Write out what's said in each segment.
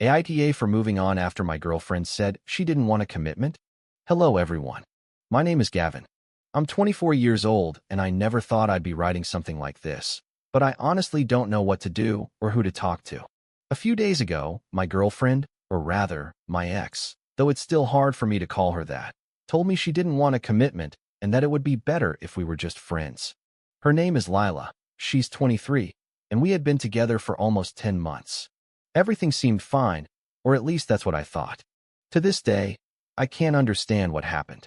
AITA for moving on after my girlfriend said she didn't want a commitment? Hello everyone. My name is Gavin. I'm 24 years old and I never thought I'd be writing something like this, but I honestly don't know what to do or who to talk to. A few days ago, my girlfriend, or rather, my ex, though it's still hard for me to call her that, told me she didn't want a commitment and that it would be better if we were just friends. Her name is Lila, she's 23, and we had been together for almost 10 months. Everything seemed fine, or at least that's what I thought. To this day, I can't understand what happened.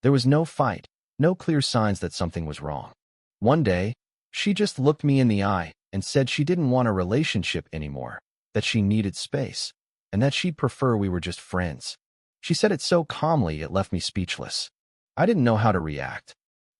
There was no fight, no clear signs that something was wrong. One day, she just looked me in the eye and said she didn't want a relationship anymore, that she needed space, and that she'd prefer we were just friends. She said it so calmly it left me speechless. I didn't know how to react.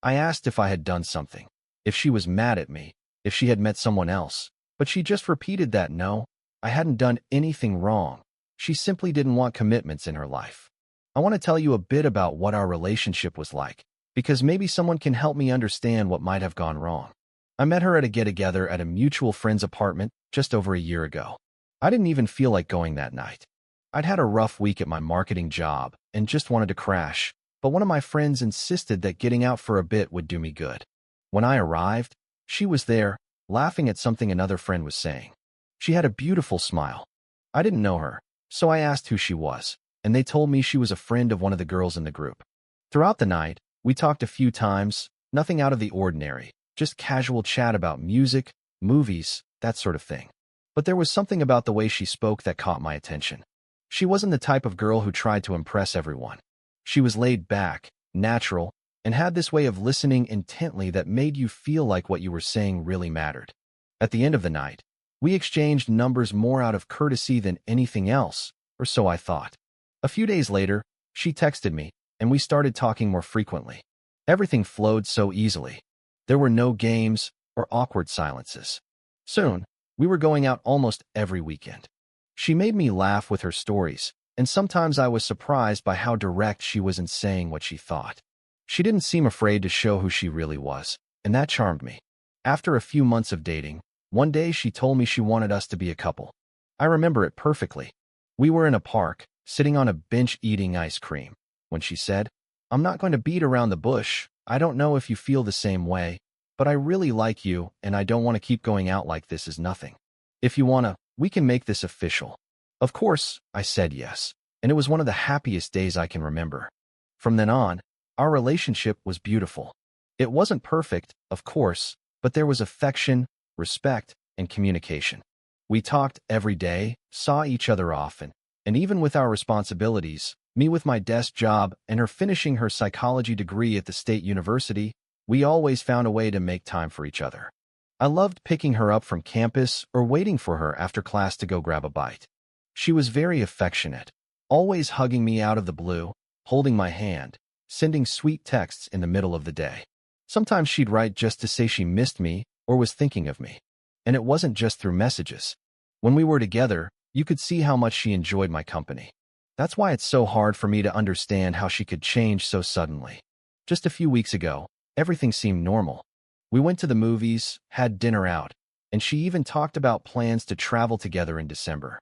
I asked if I had done something, if she was mad at me, if she had met someone else, but she just repeated that no, I hadn't done anything wrong. She simply didn't want commitments in her life. I want to tell you a bit about what our relationship was like, because maybe someone can help me understand what might have gone wrong. I met her at a get-together at a mutual friend's apartment just over a year ago. I didn't even feel like going that night. I'd had a rough week at my marketing job and just wanted to crash, but one of my friends insisted that getting out for a bit would do me good. When I arrived, she was there, laughing at something another friend was saying. She had a beautiful smile. I didn't know her, so I asked who she was, and they told me she was a friend of one of the girls in the group. Throughout the night, we talked a few times, nothing out of the ordinary, just casual chat about music, movies, that sort of thing. But there was something about the way she spoke that caught my attention. She wasn't the type of girl who tried to impress everyone. She was laid back, natural, and had this way of listening intently that made you feel like what you were saying really mattered. At the end of the night, we exchanged numbers more out of courtesy than anything else, or so I thought. A few days later, she texted me, and we started talking more frequently. Everything flowed so easily. There were no games or awkward silences. Soon, we were going out almost every weekend. She made me laugh with her stories, and sometimes I was surprised by how direct she was in saying what she thought. She didn't seem afraid to show who she really was, and that charmed me. After a few months of dating, one day she told me she wanted us to be a couple. I remember it perfectly. We were in a park, sitting on a bench eating ice cream, when she said, "I'm not going to beat around the bush. I don't know if you feel the same way, but I really like you and I don't want to keep going out like this is nothing. If you wanna, we can make this official." Of course, I said yes, and it was one of the happiest days I can remember. From then on, our relationship was beautiful. It wasn't perfect, of course, but there was affection, respect, and communication. We talked every day, saw each other often, and even with our responsibilities, me with my desk job and her finishing her psychology degree at the state university, we always found a way to make time for each other. I loved picking her up from campus or waiting for her after class to go grab a bite. She was very affectionate, always hugging me out of the blue, holding my hand, sending sweet texts in the middle of the day. Sometimes she'd write just to say she missed me or was thinking of me. And it wasn't just through messages. When we were together, you could see how much she enjoyed my company. That's why it's so hard for me to understand how she could change so suddenly. Just a few weeks ago, everything seemed normal. We went to the movies, had dinner out, and she even talked about plans to travel together in December.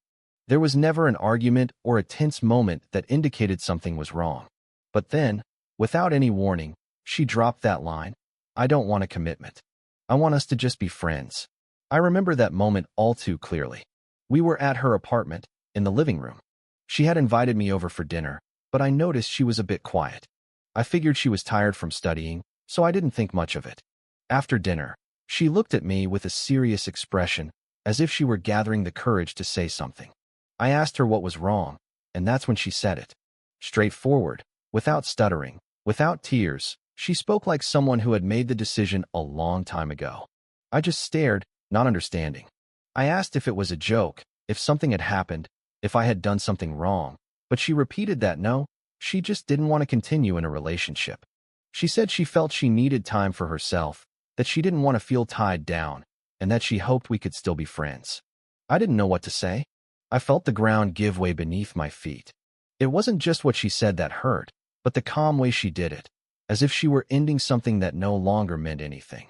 There was never an argument or a tense moment that indicated something was wrong. But then, without any warning, she dropped that line, "I don't want a commitment. I want us to just be friends." I remember that moment all too clearly. We were at her apartment, in the living room. She had invited me over for dinner, but I noticed she was a bit quiet. I figured she was tired from studying, so I didn't think much of it. After dinner, she looked at me with a serious expression, as if she were gathering the courage to say something. I asked her what was wrong, and that's when she said it. Straightforward, without stuttering, without tears, she spoke like someone who had made the decision a long time ago. I just stared, not understanding. I asked if it was a joke, if something had happened, if I had done something wrong, but she repeated that no, she just didn't want to continue in a relationship. She said she felt she needed time for herself, that she didn't want to feel tied down, and that she hoped we could still be friends. I didn't know what to say. I felt the ground give way beneath my feet. It wasn't just what she said that hurt, but the calm way she did it, as if she were ending something that no longer meant anything.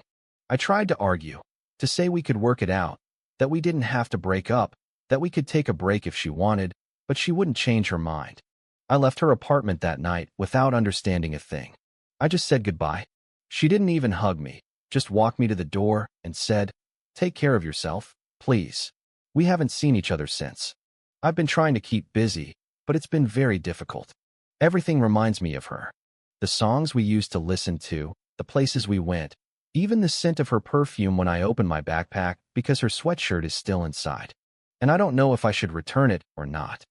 I tried to argue, to say we could work it out, that we didn't have to break up, that we could take a break if she wanted, but she wouldn't change her mind. I left her apartment that night without understanding a thing. I just said goodbye. She didn't even hug me, just walked me to the door and said, "Take care of yourself, please." We haven't seen each other since. I've been trying to keep busy, but it's been very difficult. Everything reminds me of her. The songs we used to listen to, the places we went, even the scent of her perfume when I open my backpack because her sweatshirt is still inside. And I don't know if I should return it or not.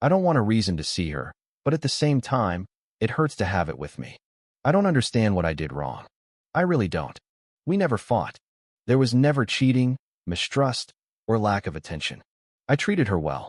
I don't want a reason to see her, but at the same time, it hurts to have it with me. I don't understand what I did wrong. I really don't. We never fought. There was never cheating, mistrust, or lack of attention. I treated her well.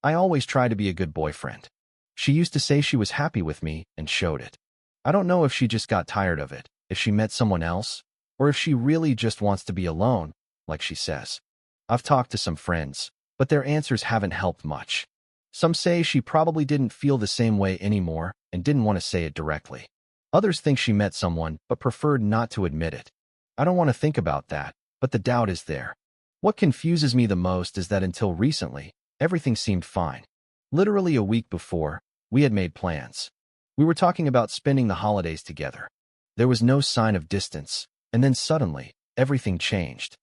I always tried to be a good boyfriend. She used to say she was happy with me and showed it. I don't know if she just got tired of it, if she met someone else, or if she really just wants to be alone, like she says. I've talked to some friends, but their answers haven't helped much. Some say she probably didn't feel the same way anymore and didn't want to say it directly. Others think she met someone but preferred not to admit it. I don't want to think about that, but the doubt is there. What confuses me the most is that until recently, everything seemed fine. Literally a week before, we had made plans. We were talking about spending the holidays together. There was no sign of distance, and then suddenly, everything changed.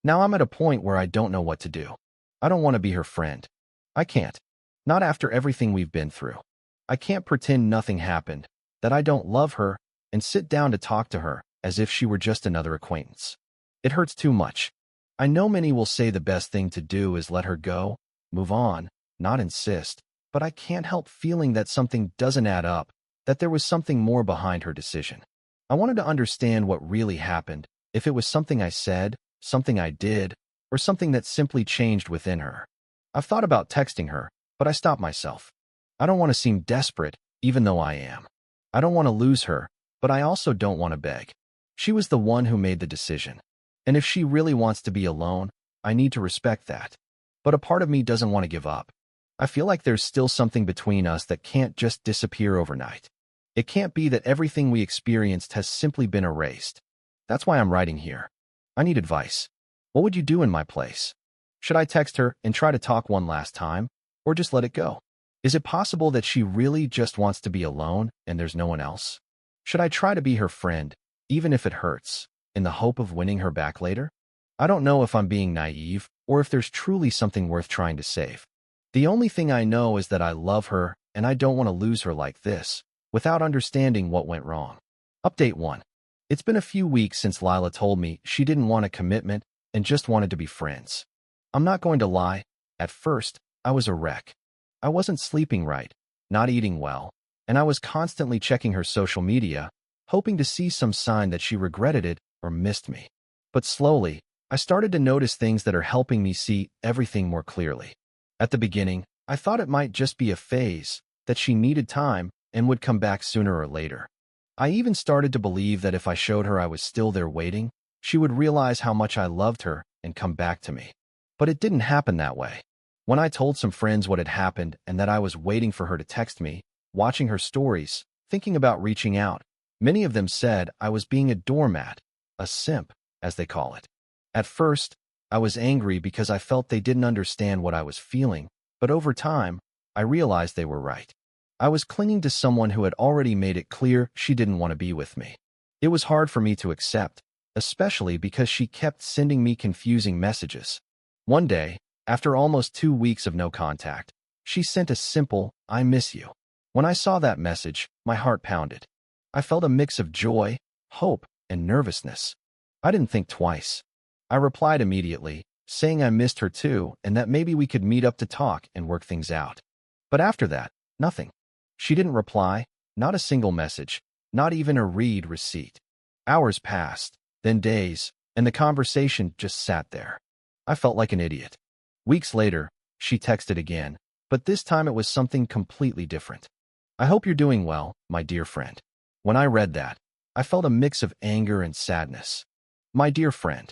Now I'm at a point where I don't know what to do. I don't want to be her friend. I can't. Not after everything we've been through. I can't pretend nothing happened, that I don't love her, and sit down to talk to her as if she were just another acquaintance. It hurts too much. I know many will say the best thing to do is let her go, move on, not insist, but I can't help feeling that something doesn't add up, that there was something more behind her decision. I wanted to understand what really happened, if it was something I said, something I did, or something that simply changed within her. I've thought about texting her, but I stopped myself. I don't want to seem desperate, even though I am. I don't want to lose her, but I also don't want to beg. She was the one who made the decision. And if she really wants to be alone, I need to respect that. But a part of me doesn't want to give up. I feel like there's still something between us that can't just disappear overnight. It can't be that everything we experienced has simply been erased. That's why I'm writing here. I need advice. What would you do in my place? Should I text her and try to talk one last time, or just let it go? Is it possible that she really just wants to be alone and there's no one else? Should I try to be her friend, even if it hurts, in the hope of winning her back later? I don't know if I'm being naive or if there's truly something worth trying to save. The only thing I know is that I love her and I don't want to lose her like this, without understanding what went wrong. Update 1. It's been a few weeks since Lila told me she didn't want a commitment and just wanted to be friends. I'm not going to lie, at first, I was a wreck. I wasn't sleeping right, not eating well, and I was constantly checking her social media, hoping to see some sign that she regretted it or missed me. But slowly, I started to notice things that are helping me see everything more clearly. At the beginning, I thought it might just be a phase, that she needed time and would come back sooner or later. I even started to believe that if I showed her I was still there waiting, she would realize how much I loved her and come back to me. But it didn't happen that way. When I told some friends what had happened and that I was waiting for her to text me, watching her stories, thinking about reaching out, many of them said I was being a doormat, a simp, as they call it. At first, I was angry because I felt they didn't understand what I was feeling, but over time, I realized they were right. I was clinging to someone who had already made it clear she didn't want to be with me. It was hard for me to accept, especially because she kept sending me confusing messages. One day, after almost 2 weeks of no contact, she sent a simple, "I miss you." When I saw that message, my heart pounded. I felt a mix of joy, hope, and nervousness. I didn't think twice. I replied immediately, saying I missed her too and that maybe we could meet up to talk and work things out. But after that, nothing. She didn't reply, not a single message, not even a read receipt. Hours passed, then days, and the conversation just sat there. I felt like an idiot. Weeks later, she texted again, but this time it was something completely different. "I hope you're doing well, my dear friend." When I read that, I felt a mix of anger and sadness. My dear friend.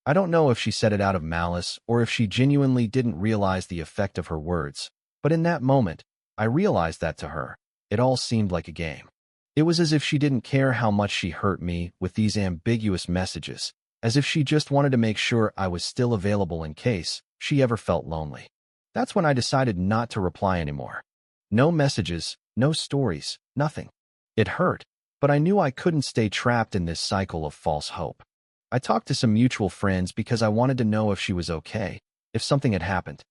I don't know if she said it out of malice or if she genuinely didn't realize the effect of her words, but in that moment, I realized that to her, it all seemed like a game. It was as if she didn't care how much she hurt me with these ambiguous messages, as if she just wanted to make sure I was still available in case she ever felt lonely. That's when I decided not to reply anymore. No messages, no stories, nothing. It hurt, but I knew I couldn't stay trapped in this cycle of false hope. I talked to some mutual friends because I wanted to know if she was okay, if something had happened.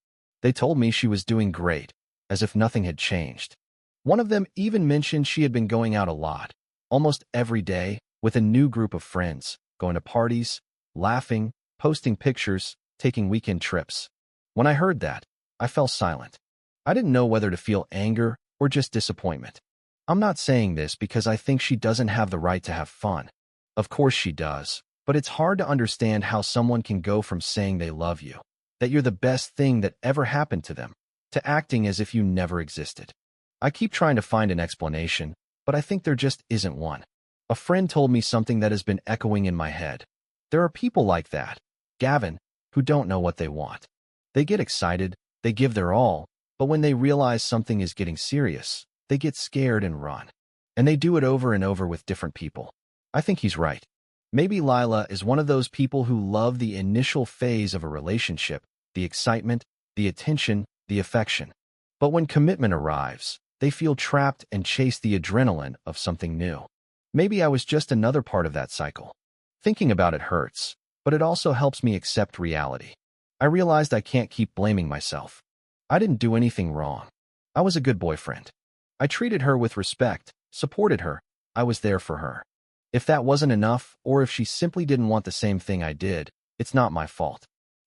They told me she was doing great, as if nothing had changed. One of them even mentioned she had been going out a lot, almost every day, with a new group of friends, going to parties, laughing, posting pictures, taking weekend trips. When I heard that, I fell silent. I didn't know whether to feel anger or just disappointment. I'm not saying this because I think she doesn't have the right to have fun. Of course she does, but it's hard to understand how someone can go from saying they love you, that you're the best thing that ever happened to them, to acting as if you never existed. I keep trying to find an explanation, but I think there just isn't one. A friend told me something that has been echoing in my head. There are people like that, Gavin, who don't know what they want. They get excited, they give their all, but when they realize something is getting serious, they get scared and run. And they do it over and over with different people. I think he's right. Maybe Lila is one of those people who love the initial phase of a relationship, the excitement, the attention, the affection. But when commitment arrives, they feel trapped and chase the adrenaline of something new. Maybe I was just another part of that cycle. Thinking about it hurts, but it also helps me accept reality. I realized I can't keep blaming myself. I didn't do anything wrong. I was a good boyfriend. I treated her with respect, supported her. I was there for her. If that wasn't enough, or if she simply didn't want the same thing I did, it's not my fault.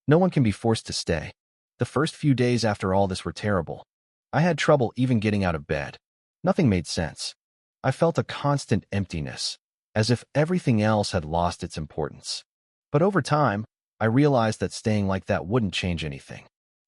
No one can be forced to stay. The first few days after all this were terrible. I had trouble even getting out of bed. Nothing made sense. I felt a constant emptiness, as if everything else had lost its importance. But over time, I realized that staying like that wouldn't change anything.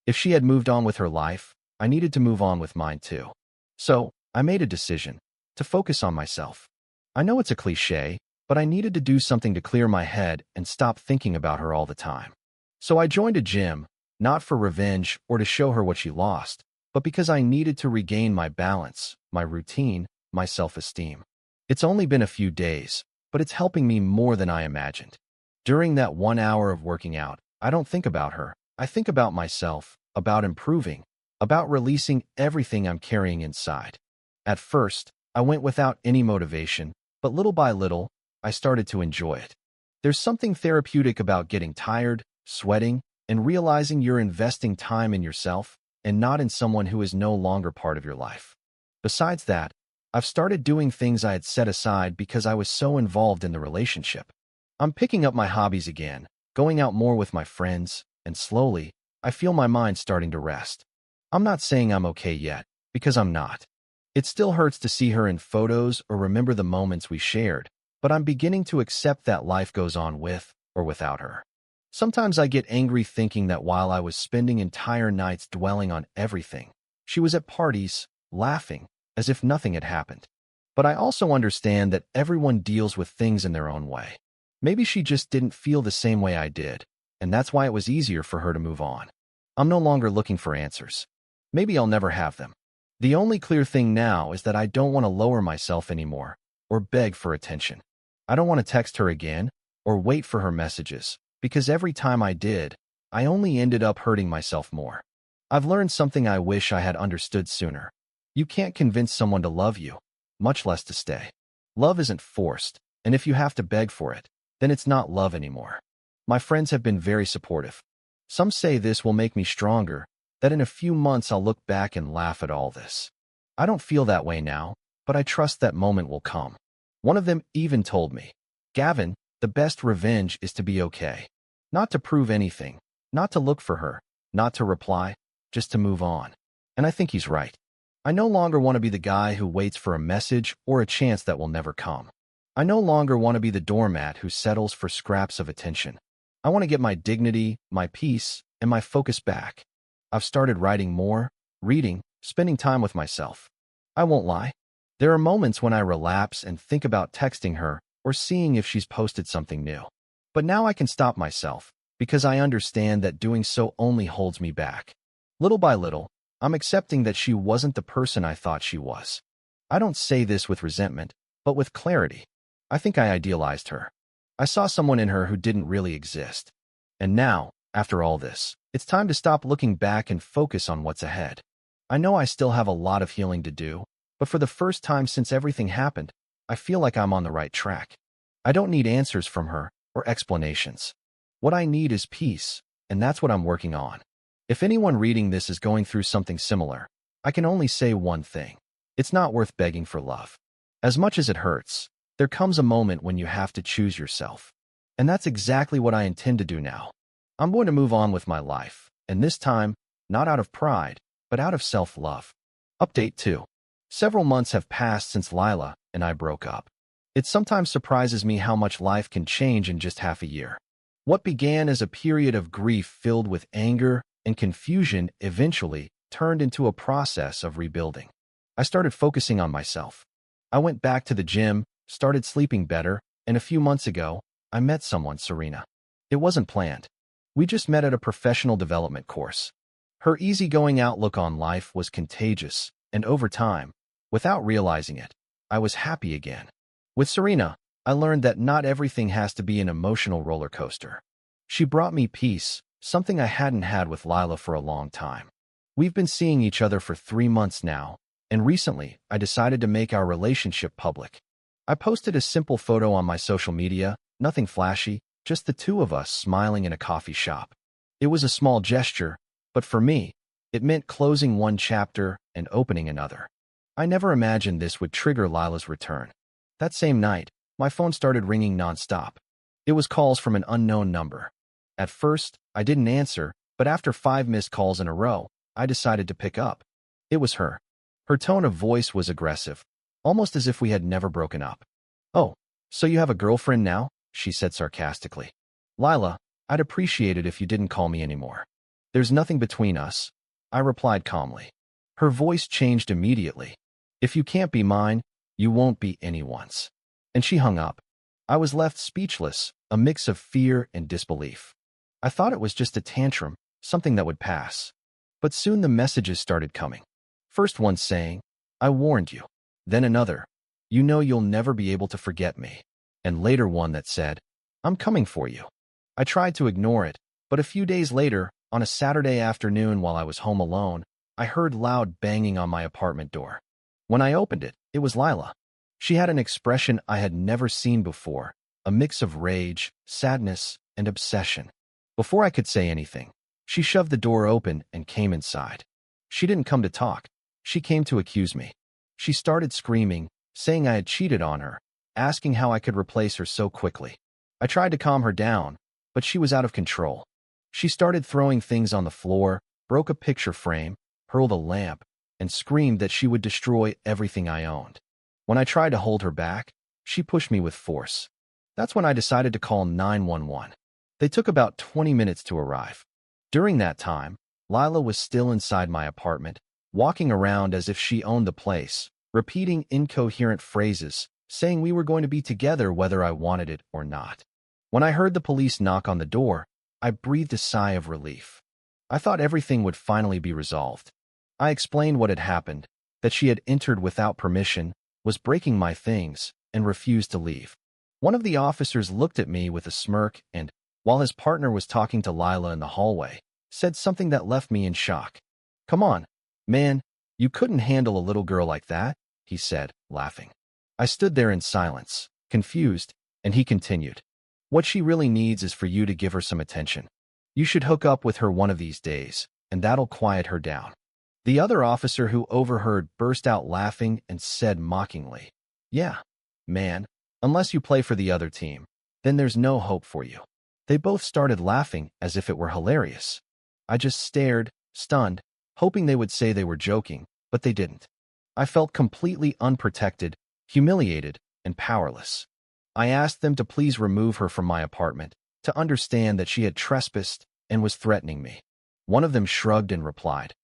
If she had moved on with her life, I needed to move on with mine too. So, I made a decision to focus on myself. I know it's a cliché, but I needed to do something to clear my head and stop thinking about her all the time. So I joined a gym, not for revenge or to show her what she lost, but because I needed to regain my balance, my routine, my self-esteem. It's only been a few days, but it's helping me more than I imagined. During that 1 hour of working out, I don't think about her. I think about myself, about improving, about releasing everything I'm carrying inside. At first, I went without any motivation, but little by little, I started to enjoy it. There's something therapeutic about getting tired, sweating, and realizing you're investing time in yourself and not in someone who is no longer part of your life. Besides that, I've started doing things I had set aside because I was so involved in the relationship. I'm picking up my hobbies again, going out more with my friends, and slowly, I feel my mind starting to rest. I'm not saying I'm okay yet, because I'm not. It still hurts to see her in photos or remember the moments we shared, but I'm beginning to accept that life goes on with or without her. Sometimes I get angry thinking that while I was spending entire nights dwelling on everything, she was at parties, laughing, as if nothing had happened. But I also understand that everyone deals with things in their own way. Maybe she just didn't feel the same way I did, and that's why it was easier for her to move on. I'm no longer looking for answers. Maybe I'll never have them. The only clear thing now is that I don't want to lower myself anymore or beg for attention. I don't want to text her again or wait for her messages, because every time I did, I only ended up hurting myself more. I've learned something I wish I had understood sooner. You can't convince someone to love you, much less to stay. Love isn't forced, and if you have to beg for it, then it's not love anymore. My friends have been very supportive. Some say this will make me stronger, that in a few months I'll look back and laugh at all this. I don't feel that way now, but I trust that moment will come. One of them even told me, "Gavin, the best revenge is to be okay. Not to prove anything, not to look for her, not to reply, just to move on." And I think he's right. I no longer want to be the guy who waits for a message or a chance that will never come. I no longer want to be the doormat who settles for scraps of attention. I want to get my dignity, my peace, and my focus back. I've started writing more, reading, spending time with myself. I won't lie. There are moments when I relapse and think about texting her or seeing if she's posted something new. But now I can stop myself, because I understand that doing so only holds me back. Little by little, I'm accepting that she wasn't the person I thought she was. I don't say this with resentment, but with clarity. I think I idealized her. I saw someone in her who didn't really exist. And now, After all this, it's time to stop looking back and focus on what's ahead. I know I still have a lot of healing to do, but for the first time since everything happened, I feel like I'm on the right track. I don't need answers from her or explanations. What I need is peace, and that's what I'm working on. If anyone reading this is going through something similar, I can only say one thing. It's not worth begging for love. As much as it hurts, there comes a moment when you have to choose yourself. And that's exactly what I intend to do now. I'm going to move on with my life, and this time, not out of pride, but out of self-love. Update 2. Several months have passed since Lila and I broke up. It sometimes surprises me how much life can change in just half a year. What began as a period of grief filled with anger and confusion eventually turned into a process of rebuilding. I started focusing on myself. I went back to the gym, started sleeping better, and a few months ago, I met someone, Serena. It wasn't planned. We just met at a professional development course. Her easygoing outlook on life was contagious, and over time, without realizing it, I was happy again. With Serena, I learned that not everything has to be an emotional roller coaster. She brought me peace, something I hadn't had with Lila for a long time. We've been seeing each other for 3 months now, and recently I decided to make our relationship public. I posted a simple photo on my social media, nothing flashy, just the two of us smiling in a coffee shop. It was a small gesture, but for me, it meant closing one chapter and opening another. I never imagined this would trigger Lila's return. That same night, my phone started ringing nonstop. It was calls from an unknown number. At first, I didn't answer, but after 5 missed calls in a row, I decided to pick up. It was her. Her tone of voice was aggressive, almost as if we had never broken up. "Oh, so you have a girlfriend now?" she said sarcastically. "Lila, I'd appreciate it if you didn't call me anymore." "There's nothing between us," I replied calmly. Her voice changed immediately. "If you can't be mine, you won't be anyone's." And she hung up. I was left speechless, a mix of fear and disbelief. I thought it was just a tantrum, something that would pass. But soon the messages started coming. First one saying, "I warned you." Then another, "You know you'll never be able to forget me." And later one that said, "I'm coming for you." I tried to ignore it, but a few days later, on a Saturday afternoon while I was home alone, I heard loud banging on my apartment door. When I opened it, it was Lila. She had an expression I had never seen before, a mix of rage, sadness, and obsession. Before I could say anything, she shoved the door open and came inside. She didn't come to talk. She came to accuse me. She started screaming, saying I had cheated on her, asking how I could replace her so quickly. I tried to calm her down, but she was out of control. She started throwing things on the floor, broke a picture frame, hurled a lamp, and screamed that she would destroy everything I owned. When I tried to hold her back, she pushed me with force. That's when I decided to call 911. They took about 20 minutes to arrive. During that time, Lila was still inside my apartment, walking around as if she owned the place, repeating incoherent phrases, saying we were going to be together whether I wanted it or not. When I heard the police knock on the door, I breathed a sigh of relief. I thought everything would finally be resolved. I explained what had happened, that she had entered without permission, was breaking my things, and refused to leave. One of the officers looked at me with a smirk and, while his partner was talking to Lila in the hallway, said something that left me in shock. "Come on, man, you couldn't handle a little girl like that," he said, laughing. I stood there in silence, confused, and he continued. "What she really needs is for you to give her some attention. You should hook up with her one of these days, and that'll quiet her down." The other officer who overheard burst out laughing and said mockingly, "Yeah, man, unless you play for the other team, then there's no hope for you." They both started laughing as if it were hilarious. I just stared, stunned, hoping they would say they were joking, but they didn't. I felt completely unprotected, humiliated, and powerless. I asked them to please remove her from my apartment, to understand that she had trespassed and was threatening me. One of them shrugged and replied,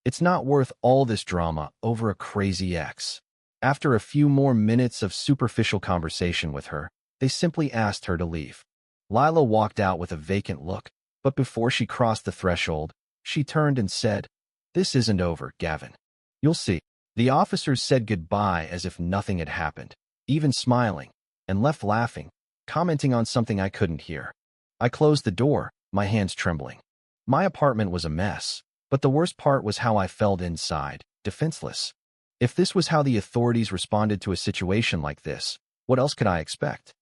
"It's not worth all this drama over a crazy ex." After a few more minutes of superficial conversation with her, they simply asked her to leave. Lila walked out with a vacant look, but before she crossed the threshold, she turned and said, "This isn't over, Gavin. You'll see." The officers said goodbye as if nothing had happened, even smiling, and left laughing, commenting on something I couldn't hear. I closed the door, my hands trembling. My apartment was a mess, but the worst part was how I felt inside, defenseless. If this was how the authorities responded to a situation like this, what else could I expect?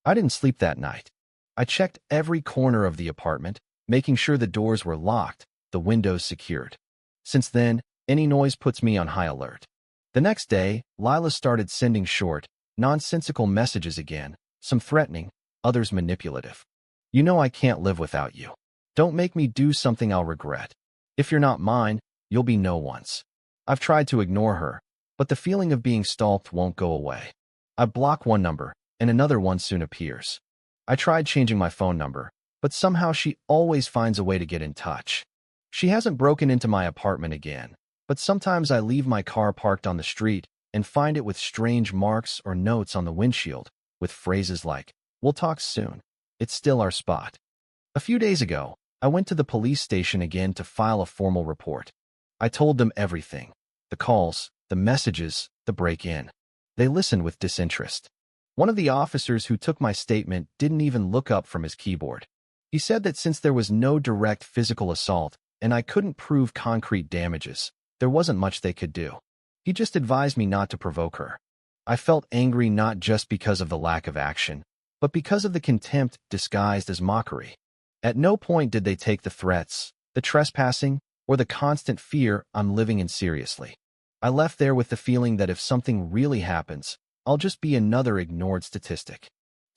I didn't sleep that night. I checked every corner of the apartment, making sure the doors were locked, the windows secured. Since then, any noise puts me on high alert. The next day, Lila started sending short, nonsensical messages again, some threatening, others manipulative. You know I can't live without you. Don't make me do something I'll regret. If you're not mine, you'll be no one's. I've tried to ignore her, but the feeling of being stalked won't go away. I block one number, and another one soon appears. I tried changing my phone number, but somehow she always finds a way to get in touch. She hasn't broken into my apartment again, but sometimes I leave my car parked on the street and find it with strange marks or notes on the windshield, with phrases like, "We'll talk soon. It's still our spot." A few days ago, I went to the police station again to file a formal report. I told them everything. The calls, the messages, the break-in. They listened with disinterest. One of the officers who took my statement didn't even look up from his keyboard. He said that since there was no direct physical assault and I couldn't prove concrete damages, there wasn't much they could do. He just advised me not to provoke her. I felt angry not just because of the lack of action, but because of the contempt disguised as mockery. At no point did they take the threats, the trespassing, or the constant fear I'm living in seriously. I left there with the feeling that if something really happens, I'll just be another ignored statistic.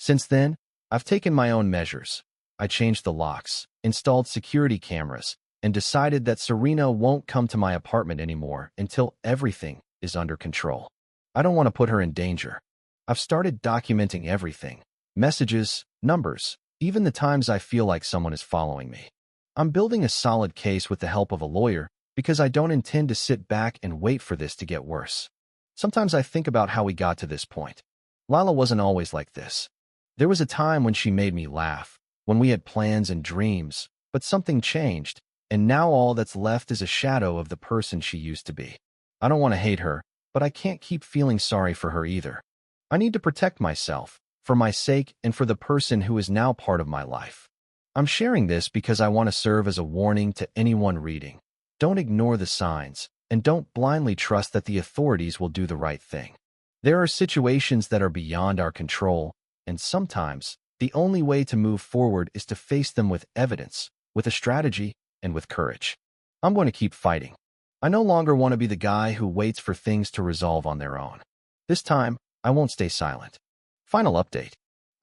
Since then, I've taken my own measures. I changed the locks, installed security cameras, and decided that Serena won't come to my apartment anymore until everything is under control. I don't want to put her in danger. I've started documenting everything. Messages, numbers, even the times I feel like someone is following me. I'm building a solid case with the help of a lawyer because I don't intend to sit back and wait for this to get worse. Sometimes I think about how we got to this point. Lila wasn't always like this. There was a time when she made me laugh, when we had plans and dreams, but something changed, and now all that's left is a shadow of the person she used to be. I don't want to hate her, but I can't keep feeling sorry for her either. I need to protect myself, for my sake and for the person who is now part of my life. I'm sharing this because I want to serve as a warning to anyone reading. Don't ignore the signs, and don't blindly trust that the authorities will do the right thing. There are situations that are beyond our control, and sometimes the only way to move forward is to face them with evidence, with a strategy, and with courage. I'm going to keep fighting. I no longer want to be the guy who waits for things to resolve on their own. This time, I won't stay silent. Final update.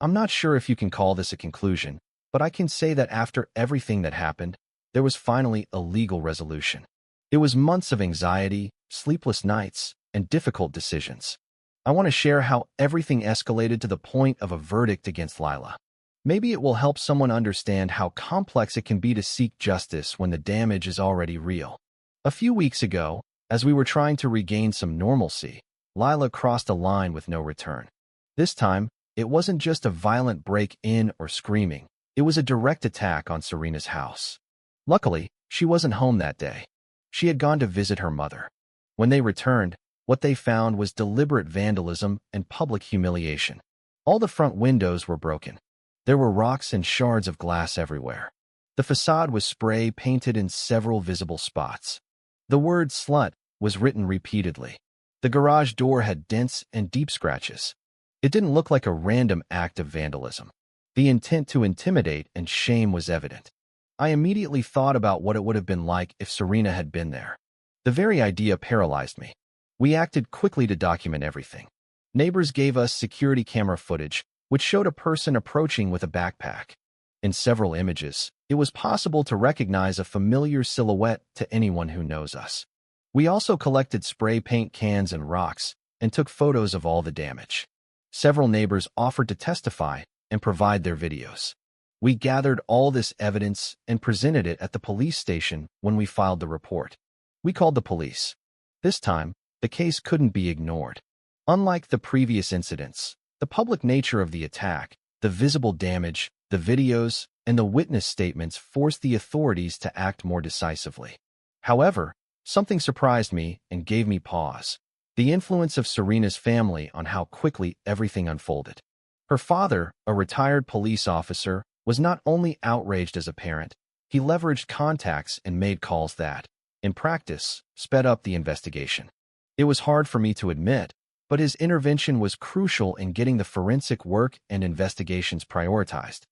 I'm not sure if you can call this a conclusion, but I can say that after everything that happened, there was finally a legal resolution. It was months of anxiety, sleepless nights, and difficult decisions. I want to share how everything escalated to the point of a verdict against Lila. Maybe it will help someone understand how complex it can be to seek justice when the damage is already real. A few weeks ago, as we were trying to regain some normalcy, Lila crossed a line with no return. This time, it wasn't just a violent break-in or screaming. It was a direct attack on Serena's house. Luckily, she wasn't home that day. She had gone to visit her mother. When they returned, what they found was deliberate vandalism and public humiliation. All the front windows were broken. There were rocks and shards of glass everywhere. The facade was spray painted in several visible spots. The word slut was written repeatedly. The garage door had dents and deep scratches. It didn't look like a random act of vandalism. The intent to intimidate and shame was evident. I immediately thought about what it would have been like if Serena had been there. The very idea paralyzed me. We acted quickly to document everything. Neighbors gave us security camera footage, which showed a person approaching with a backpack. In several images, it was possible to recognize a familiar silhouette to anyone who knows us. We also collected spray paint cans and rocks and took photos of all the damage. Several neighbors offered to testify and provide their videos. We gathered all this evidence and presented it at the police station when we filed the report. We called the police. This time, the case couldn't be ignored. Unlike the previous incidents, the public nature of the attack, the visible damage, the videos, and the witness statements forced the authorities to act more decisively. However, something surprised me and gave me pause: the influence of Serena's family on how quickly everything unfolded. Her father, a retired police officer, was not only outraged as a parent, he leveraged contacts and made calls that, in practice, sped up the investigation. It was hard for me to admit, but his intervention was crucial in getting the forensic work and investigations prioritized.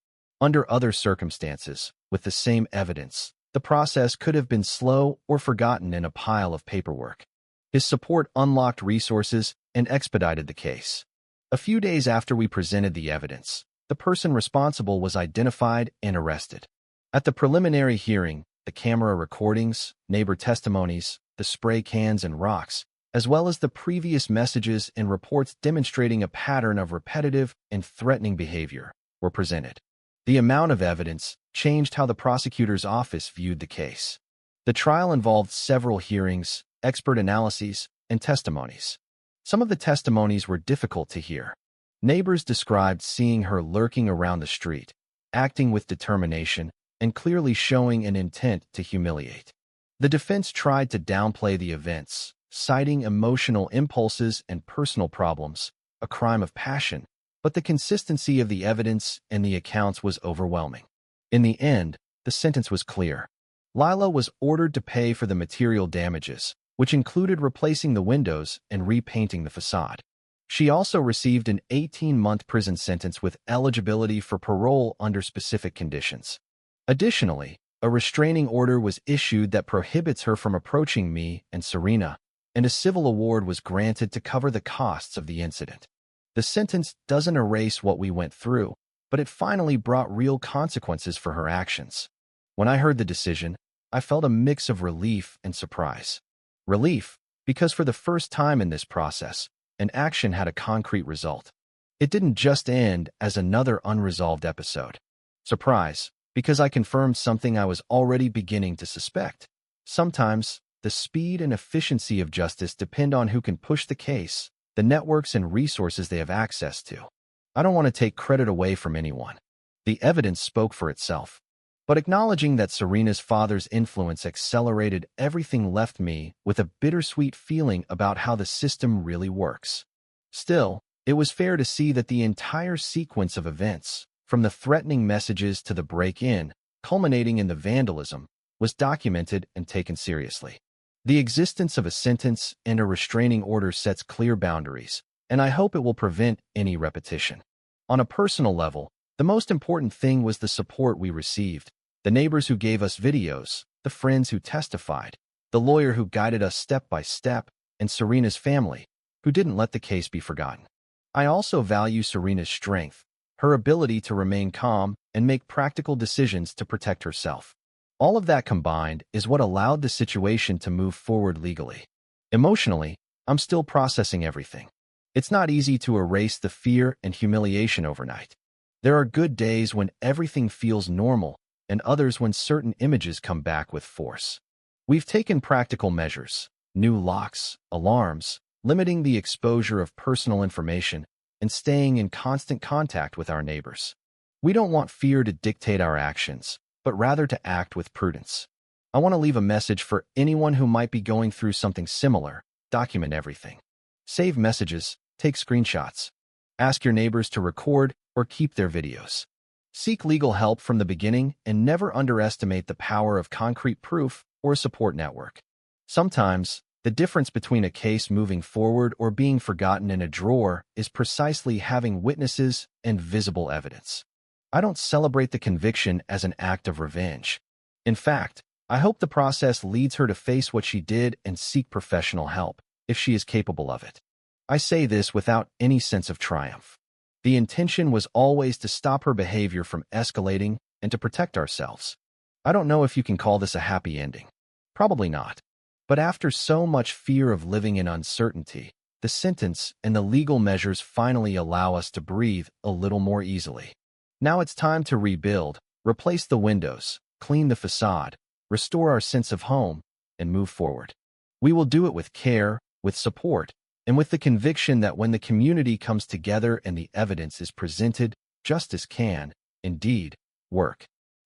Under other circumstances, with the same evidence, the process could have been slow or forgotten in a pile of paperwork. His support unlocked resources and expedited the case. A few days after we presented the evidence, the person responsible was identified and arrested. At the preliminary hearing, the camera recordings, neighbor testimonies, the spray cans and rocks, as well as the previous messages and reports demonstrating a pattern of repetitive and threatening behavior, were presented. The amount of evidence changed how the prosecutor's office viewed the case. The trial involved several hearings, expert analyses, and testimonies. Some of the testimonies were difficult to hear. Neighbors described seeing her lurking around the street, acting with determination, and clearly showing an intent to humiliate. The defense tried to downplay the events, citing emotional impulses and personal problems, a crime of passion, but the consistency of the evidence and the accounts was overwhelming. In the end, the sentence was clear. Lila was ordered to pay for the material damages, which included replacing the windows and repainting the facade. She also received an 18-month prison sentence with eligibility for parole under specific conditions. Additionally, a restraining order was issued that prohibits her from approaching me and Serena, and a civil award was granted to cover the costs of the incident. The sentence doesn't erase what we went through, but it finally brought real consequences for her actions. When I heard the decision, I felt a mix of relief and surprise. Relief, because for the first time in this process, an action had a concrete result. It didn't just end as another unresolved episode. Surprise, because I confirmed something I was already beginning to suspect. Sometimes, the speed and efficiency of justice depend on who can push the case, the networks and resources they have access to. I don't want to take credit away from anyone. The evidence spoke for itself. But acknowledging that Serena's father's influence accelerated everything left me with a bittersweet feeling about how the system really works. Still, it was fair to see that the entire sequence of events, from the threatening messages to the break-in, culminating in the vandalism, was documented and taken seriously. The existence of a sentence and a restraining order sets clear boundaries, and I hope it will prevent any repetition. On a personal level, the most important thing was the support we received, the neighbors who gave us videos, the friends who testified, the lawyer who guided us step by step, and Serena's family, who didn't let the case be forgotten. I also value Serena's strength, her ability to remain calm and make practical decisions to protect herself. All of that combined is what allowed the situation to move forward legally. Emotionally, I'm still processing everything. It's not easy to erase the fear and humiliation overnight. There are good days when everything feels normal, and others when certain images come back with force. We've taken practical measures, new locks, alarms, limiting the exposure of personal information, and staying in constant contact with our neighbors. We don't want fear to dictate our actions, but rather to act with prudence. I want to leave a message for anyone who might be going through something similar. Document everything. Save messages, take screenshots. Ask your neighbors to record or keep their videos. Seek legal help from the beginning and never underestimate the power of concrete proof or a support network. Sometimes, the difference between a case moving forward or being forgotten in a drawer is precisely having witnesses and visible evidence. I don't celebrate the conviction as an act of revenge. In fact, I hope the process leads her to face what she did and seek professional help, if she is capable of it. I say this without any sense of triumph. The intention was always to stop her behavior from escalating and to protect ourselves. I don't know if you can call this a happy ending. Probably not. But after so much fear of living in uncertainty, the sentence and the legal measures finally allow us to breathe a little more easily. Now it's time to rebuild, replace the windows, clean the facade, restore our sense of home, and move forward. We will do it with care, with support, and with the conviction that when the community comes together and the evidence is presented, justice can, indeed, work.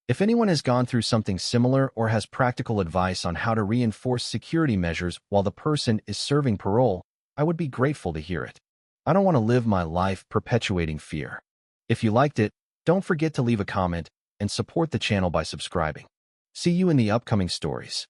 If anyone has gone through something similar or has practical advice on how to reinforce security measures while the person is serving parole, I would be grateful to hear it. I don't want to live my life perpetuating fear. If you liked it, don't forget to leave a comment and support the channel by subscribing. See you in the upcoming stories.